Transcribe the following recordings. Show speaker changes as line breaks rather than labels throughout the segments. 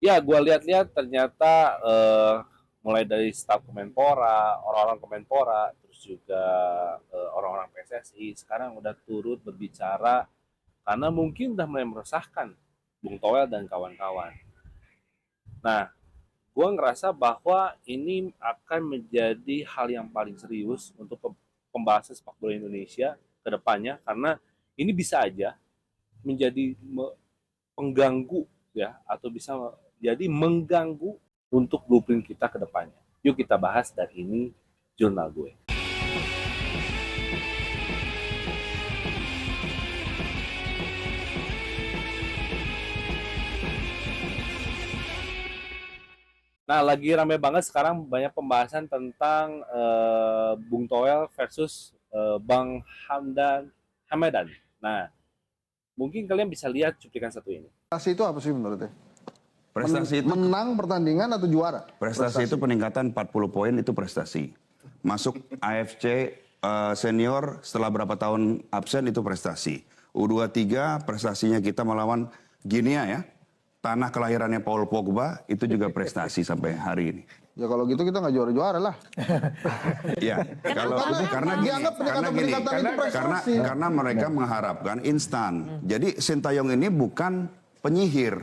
Ya, gue lihat-lihat ternyata mulai dari staf Kemenpora, orang-orang Kemenpora, terus juga orang-orang PSSI sekarang udah turut berbicara karena mungkin udah mulai meresahkan Bung Toel dan kawan-kawan. Nah, gue ngerasa bahwa ini akan menjadi hal yang paling serius untuk pembahasan sepak bola Indonesia ke depannya karena ini bisa aja menjadi pengganggu ya atau bisa jadi mengganggu untuk blueprint kita ke depannya. Yuk kita bahas dari ini jurnal gue. Nah, lagi rame banget sekarang banyak pembahasan tentang Bung Toel versus Bang Hamdan Hamedan. Nah, mungkin kalian bisa lihat cuplikan satu ini.
Prestasi itu apa sih menurutnya?
Prestasi itu
Menang pertandingan atau juara?
prestasi itu peningkatan 40 poin itu prestasi. Masuk AFC senior setelah berapa tahun absen itu prestasi. U23 prestasinya kita melawan Guinea ya. Tanah kelahirannya Paul Pogba itu juga prestasi sampai hari ini.
Ya kalau gitu kita nggak juara-juara lah.
Ya, kalau karena gini,
dianggap peningkatan-peningkatan itu prestasi.
karena mereka mengharapkan instan. Jadi Sintayong ini bukan penyihir,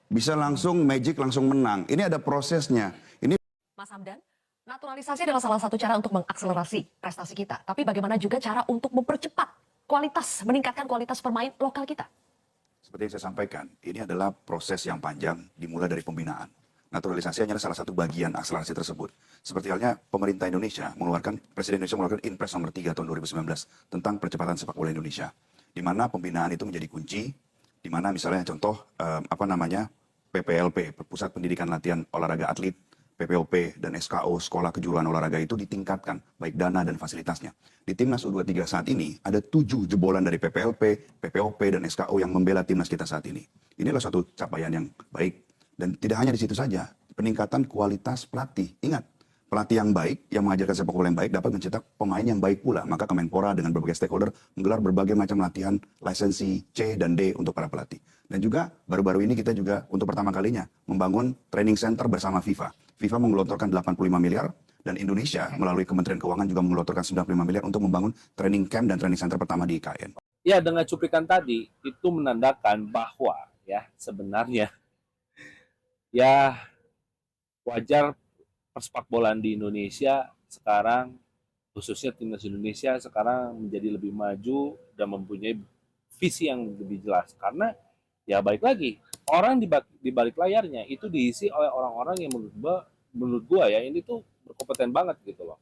bisa langsung magic langsung menang. Ini ada prosesnya. Ini
Mas Hamdan, naturalisasi adalah salah satu cara untuk mengakselerasi prestasi kita. Tapi bagaimana juga cara untuk mempercepat kualitas, meningkatkan kualitas pemain lokal kita?
seperti yang saya sampaikan, ini adalah proses yang panjang dimulai dari pembinaan. Naturalisasi hanya salah satu bagian akselerasi tersebut. Seperti halnya pemerintah Indonesia mengeluarkan, Presiden Indonesia mengeluarkan Inpres nomor 3 tahun 2019 tentang percepatan sepak bola Indonesia. Di mana pembinaan itu menjadi kunci, di mana misalnya contoh PPLP, Pusat Pendidikan Latihan Olahraga Atlet, PPOP dan SKO, Sekolah Kejuruan Olahraga itu ditingkatkan, baik dana dan fasilitasnya. Di Timnas U23 saat ini, ada 7 jebolan dari PPLP, PPOP, dan SKO yang membela Timnas kita saat ini. Inilah suatu capaian yang baik. Dan tidak hanya di situ saja, peningkatan kualitas pelatih. Ingat, pelatih yang baik, yang mengajarkan sepak bola yang baik, dapat mencetak pemain yang baik pula. Maka Kemenpora dengan berbagai stakeholder menggelar berbagai macam latihan, lisensi C dan D untuk para pelatih. Dan juga baru-baru ini kita juga untuk pertama kalinya membangun training center bersama FIFA. FIFA menggelontorkan 85 miliar dan Indonesia melalui Kementerian Keuangan juga menggelontorkan 95 miliar untuk membangun training camp dan training center pertama di IKN.
Ya, dengan cuplikan tadi itu menandakan bahwa ya sebenarnya ya wajar persepak bolaan di Indonesia sekarang khususnya timnas Indonesia sekarang menjadi lebih maju dan mempunyai visi yang lebih jelas karena ya baik lagi orang di balik layarnya itu diisi oleh orang-orang yang menurut gua ya ini tuh berkompeten banget gitu loh.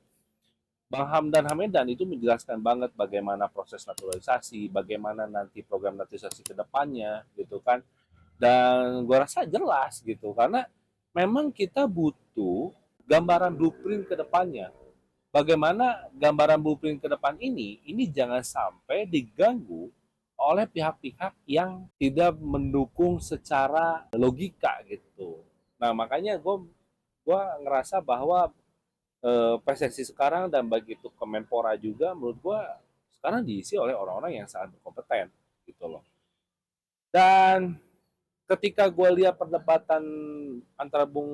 Bang Hamdan Hamedan itu menjelaskan banget bagaimana proses naturalisasi, bagaimana nanti program naturalisasi ke depannya gitu kan. Dan gua rasa jelas gitu karena memang kita butuh gambaran blueprint ke depannya. Bagaimana gambaran blueprint ke depan ini jangan sampai diganggu oleh pihak-pihak yang tidak mendukung secara logika gitu. Nah makanya gue ngerasa bahwa PSSI sekarang dan bagi itu Kemenpora juga menurut gue sekarang diisi oleh orang-orang yang sangat berkompeten gitu loh. Dan ketika gue lihat perdebatan antara Bung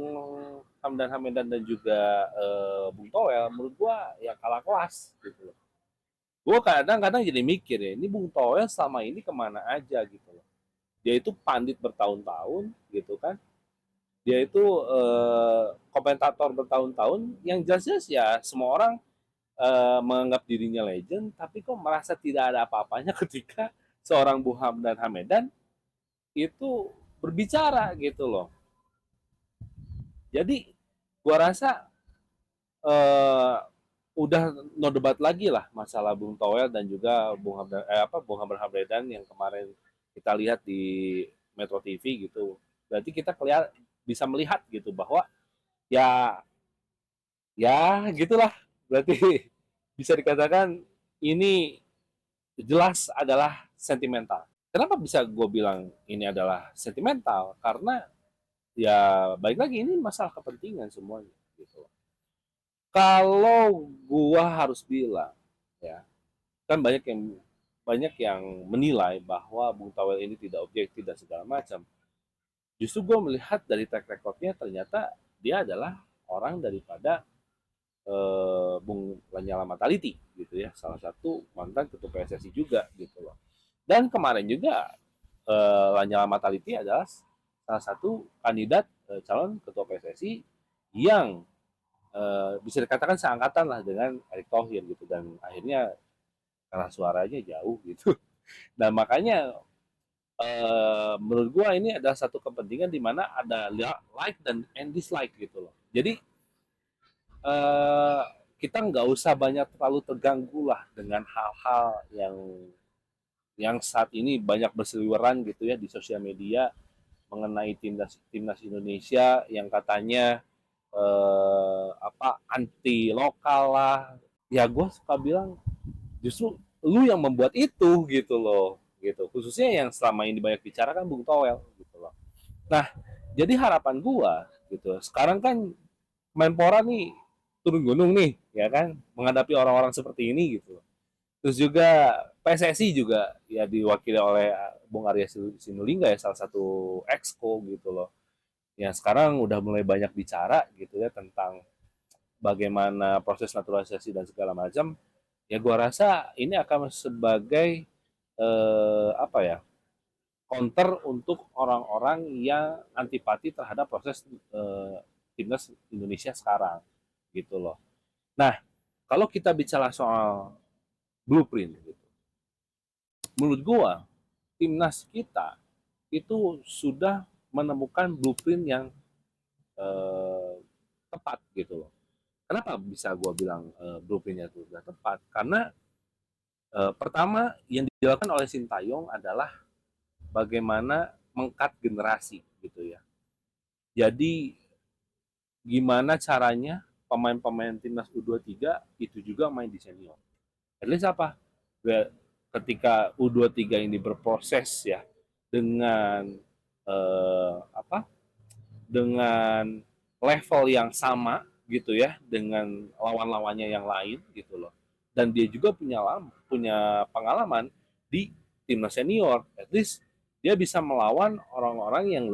Hamdan Hamidan dan juga Bung Toel, menurut gue ya kalah kelas gitu loh. Gue kadang-kadang jadi mikir ya, ini Bung Toel selama ini kemana aja gitu loh. Dia itu pandit bertahun-tahun gitu kan. Dia itu komentator bertahun-tahun yang jelas-jelas ya semua orang menganggap dirinya legend, tapi kok merasa tidak ada apa-apanya ketika seorang Bung Hamdan Hamedan itu berbicara gitu loh. Jadi gua rasa eh, udah no debat lagi lah masalah Bung Toel dan juga Bung Hamdan Hamdan yang kemarin kita lihat di Metro TV gitu. Berarti kita bisa melihat gitu bahwa ya ya gitulah. Berarti bisa dikatakan ini jelas adalah sentimental. Kenapa bisa gue bilang ini adalah sentimental? Karena ya baik lagi ini masalah kepentingan semuanya gitu. Kalau gua harus bilang ya kan banyak yang menilai bahwa Bung Tawel ini tidak objektif dan segala macam. Justru gue melihat dari track recordnya ternyata dia adalah orang daripada Bung Lanyala Mataliti gitu ya, salah satu mantan ketua PSSI juga gitu loh. Dan kemarin juga Lanyala Mataliti adalah salah satu kandidat calon ketua PSSI yang bisa dikatakan seangkatan lah dengan Erick Thohir gitu, dan akhirnya karena suaranya jauh gitu. Dan makanya menurut gua ini adalah satu kepentingan di mana ada like dan dislike gitu loh. Jadi eh, kita nggak usah banyak terlalu terganggu lah dengan hal-hal yang saat ini banyak berseliweran gitu ya di sosial media mengenai timnas Indonesia yang katanya apa anti lokal lah. Ya gue suka bilang justru lu yang membuat itu gitu loh, gitu, khususnya yang selama ini banyak bicara kan Bung Toel gitu loh. Nah, jadi harapan gua gitu sekarang kan Menpora nih turun gunung nih ya kan menghadapi orang-orang seperti ini gitu. Terus juga PSSI juga ya diwakili oleh Bung Arya Sinulinga ya, salah satu exco gitu loh. Yang sekarang udah mulai banyak bicara gitu ya tentang bagaimana proses naturalisasi dan segala macam. Ya gua rasa ini akan sebagai apa ya, counter untuk orang-orang yang antipati terhadap proses timnas Indonesia sekarang gitu loh. Nah, kalau kita bicara soal blueprint gitu, menurut gua timnas kita itu sudah menemukan blueprint yang eh, tepat gitu loh. Kenapa bisa gua bilang blueprintnya itu sudah tepat? Karena pertama yang dilakukan oleh Sintayong adalah bagaimana mengkat generasi gitu ya. Jadi gimana caranya pemain-pemain timnas U23 itu juga main di senior. At least apa? Ketika U23 ini berproses ya dengan apa? Dengan level yang sama gitu ya dengan lawan-lawannya yang lain gitu loh. Dan dia juga punya pengalaman di timnas senior. At least dia bisa melawan orang-orang yang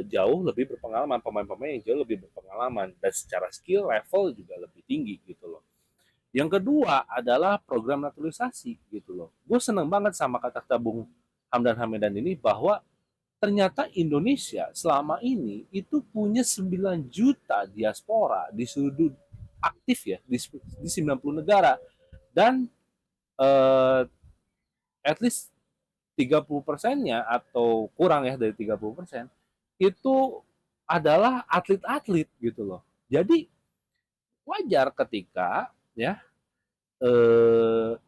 jauh lebih berpengalaman, pemain-pemain yang jauh lebih berpengalaman dan secara skill level juga lebih tinggi gitu loh. Yang kedua adalah program naturalisasi gitu loh. Gue seneng banget sama kata-kata Bung Hamdan Hamidan ini bahwa ternyata Indonesia selama ini itu punya 9 juta diaspora di seluruh aktif ya di 90 negara, dan eh, at least 30%-nya atau kurang ya dari 30% itu adalah atlet-atlet gitu loh. Jadi wajar ketika ya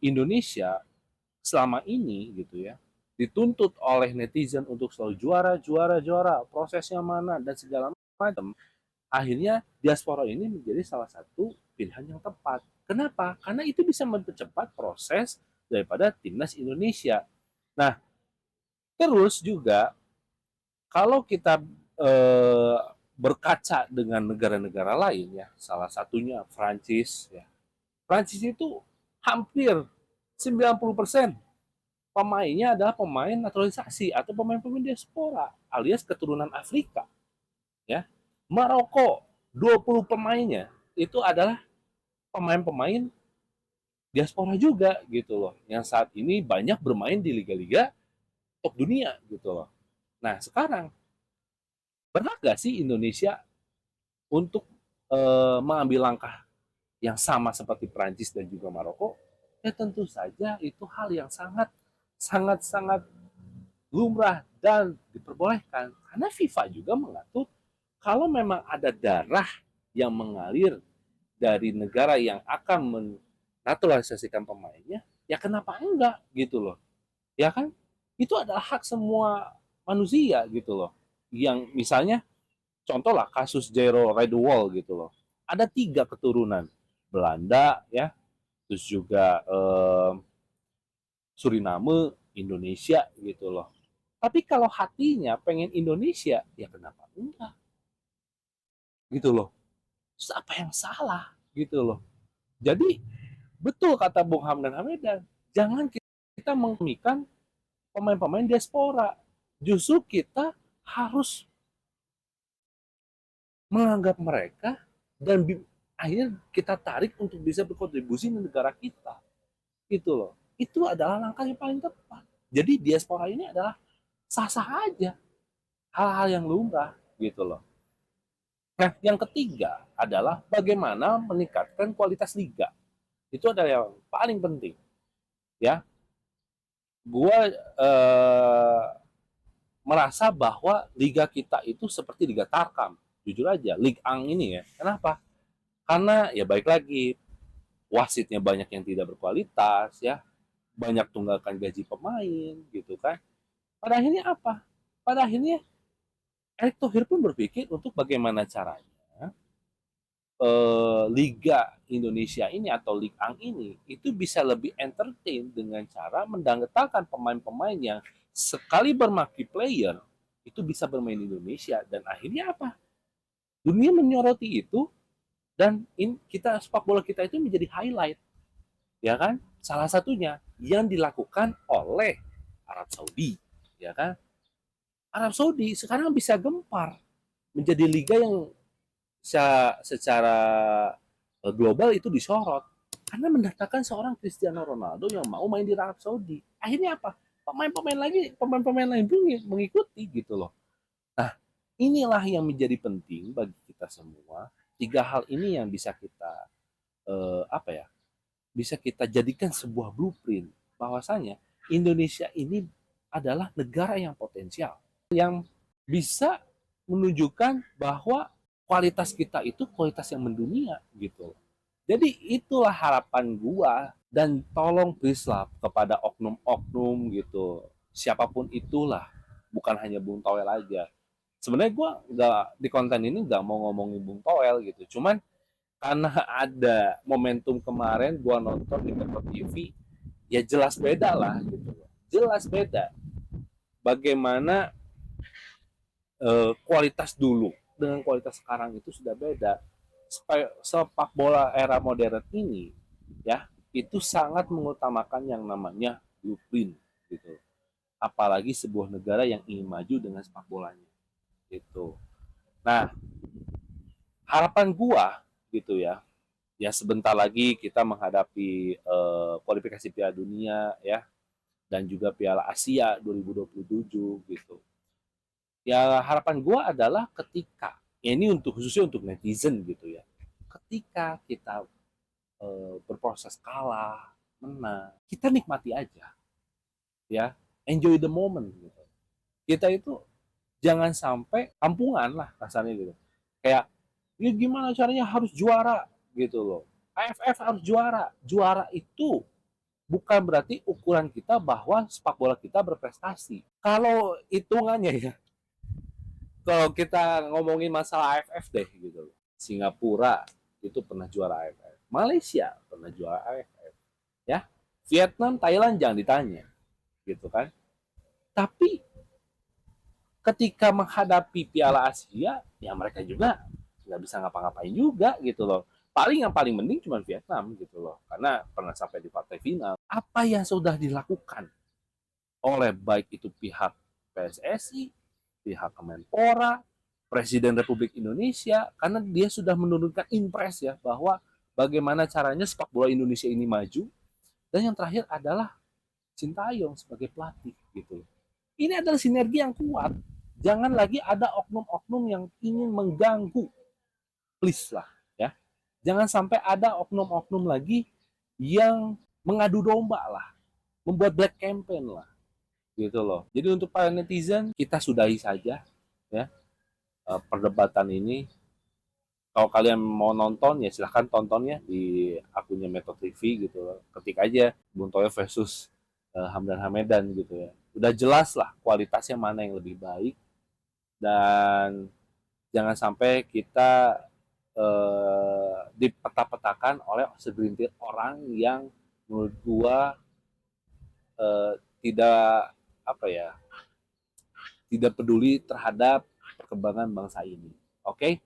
Indonesia selama ini gitu ya dituntut oleh netizen untuk selalu juara juara juara, prosesnya mana dan segala macam. Akhirnya diaspora ini menjadi salah satu pilihan yang tepat. Kenapa? Karena itu bisa mempercepat proses daripada timnas Indonesia. Nah, terus juga kalau kita eh, berkaca dengan negara-negara lain ya, salah satunya Prancis ya. Prancis itu hampir 90% pemainnya adalah pemain naturalisasi atau pemain-pemain diaspora alias keturunan Afrika ya. Maroko 20 pemainnya itu adalah pemain-pemain diaspora juga gitu loh, yang saat ini banyak bermain di liga-liga top dunia gitu loh. Nah sekarang berhak gak sih Indonesia untuk mengambil langkah yang sama seperti Prancis dan juga Maroko? Ya tentu saja itu hal yang sangat sangat sangat lumrah dan diperbolehkan karena FIFA juga mengatur kalau memang ada darah yang mengalir dari negara yang akan menaturalisasikan pemainnya, ya kenapa enggak gitu loh, ya kan? Itu adalah hak semua manusia gitu loh. Yang misalnya contoh lah kasus Jero Redwall gitu loh. Ada 3 keturunan Belanda ya, terus juga Suriname, Indonesia gitu loh. Tapi kalau hatinya pengen Indonesia, ya kenapa enggak? Gitu loh. Terus apa yang salah? Gitu loh. Jadi betul kata Bung Hamdan Hamidan, jangan kita mengikat pemain-pemain diaspora. Justru kita harus menganggap mereka dan akhirnya kita tarik untuk bisa berkontribusi di negara kita. Itu loh. Itu adalah langkah yang paling tepat. Jadi diaspora ini adalah sah-sah aja. Hal-hal yang lumrah gitu loh. Nah, yang ketiga adalah bagaimana meningkatkan kualitas liga. Itu adalah yang paling penting. Ya, gua merasa bahwa liga kita itu seperti liga Tarkam. Jujur aja, Liga Ang ini ya. Kenapa? Karena ya baik lagi wasitnya banyak yang tidak berkualitas ya, banyak tunggakan gaji pemain gitu kan. Pada akhirnya apa? Pada akhirnya Erick Thohir pun berpikir untuk bagaimana caranya Liga Indonesia ini atau Liga Ang ini itu bisa lebih entertain dengan cara mendatangkan pemain-pemain yang sekali bermarquee player itu bisa bermain di Indonesia dan akhirnya apa? Dunia menyoroti itu dan kita sepak bola kita itu menjadi highlight, ya kan? Salah satunya yang dilakukan oleh Arab Saudi, ya kan? Arab Saudi sekarang bisa gempar menjadi liga yang secara global itu disorot karena mendatangkan seorang Cristiano Ronaldo yang mau main di Arab Saudi. Akhirnya apa? Pemain-pemain lain pun mengikuti gitu loh. Nah, inilah yang menjadi penting bagi kita semua. Tiga hal ini yang bisa kita apa ya? Bisa kita jadikan sebuah blueprint bahwasanya Indonesia ini adalah negara yang potensial, yang bisa menunjukkan bahwa kualitas kita itu kualitas yang mendunia gitu. Jadi itulah harapan gua dan tolong please lah kepada oknum-oknum gitu. Siapapun itulah, bukan hanya Bung Toel aja. Sebenarnya gua nggak di konten ini nggak mau ngomongin Bung Toel gitu. Cuman karena ada momentum kemarin gua nonton di Metro TV, ya jelas beda lah gitu. Jelas beda. Bagaimana kualitas dulu dengan kualitas sekarang itu sudah beda. Sepak bola era modern ini ya itu sangat mengutamakan yang namanya blueprint gitu. Apalagi sebuah negara yang ingin maju dengan sepak bolanya gitu. Nah, harapan gua gitu ya. Ya sebentar lagi kita menghadapi kualifikasi Piala Dunia ya dan juga Piala Asia 2027 gitu. Ya harapan gue adalah ketika ya ini untuk khususnya untuk netizen gitu ya, ketika kita berproses kalah menang kita nikmati aja ya, enjoy the moment gitu. Kita itu jangan sampai kampungan lah kasarnya gitu, kayak ya gimana caranya harus juara gitu loh. AFF harus juara. Juara itu bukan berarti ukuran kita bahwa sepak bola kita berprestasi. Kalau hitungannya ya, kalau kita ngomongin masalah AFF deh gitu. Singapura itu pernah juara AFF. Malaysia pernah juara AFF. Ya. Vietnam, Thailand jangan ditanya. Gitu kan. Tapi ketika menghadapi Piala Asia, ya mereka juga nggak bisa ngapa-ngapain juga gitu loh. Yang paling mending cuma Vietnam gitu loh. Karena pernah sampai di partai final. Apa yang sudah dilakukan oleh baik itu pihak PSSI, pihak Kemenpora, Presiden Republik Indonesia, karena dia sudah menurunkan impres ya bahwa bagaimana caranya sepak bola Indonesia ini maju. Dan yang terakhir adalah Sintayong sebagai pelatih gitu. Ini adalah sinergi yang kuat. Jangan lagi ada oknum-oknum yang ingin mengganggu. Please lah ya. Jangan sampai ada oknum-oknum lagi yang mengadu domba lah, membuat black campaign lah gitu loh. Jadi untuk para netizen kita sudahi saja ya perdebatan ini. Kalau kalian mau nonton ya silahkan tontonnya di akunnya Metro TV gitu loh. Ketik aja Bung Toyo versus Hamdan Hamedan gitu ya. Udah jelas lah kualitasnya mana yang lebih baik dan jangan sampai kita dipeta-petakan oleh segelintir orang yang menurut gua tidak apa ya, tidak peduli terhadap perkembangan bangsa ini. Oke,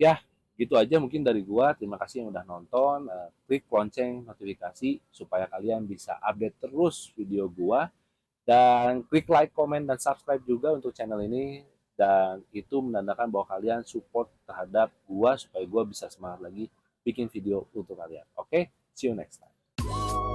ya gitu aja mungkin dari gua. Terima kasih yang udah nonton. Klik lonceng notifikasi supaya kalian bisa update terus video gua dan klik like, comment dan subscribe juga untuk channel ini dan itu menandakan bahwa kalian support terhadap gua supaya gua bisa semangat lagi bikin video untuk kalian. Oke, see you next time.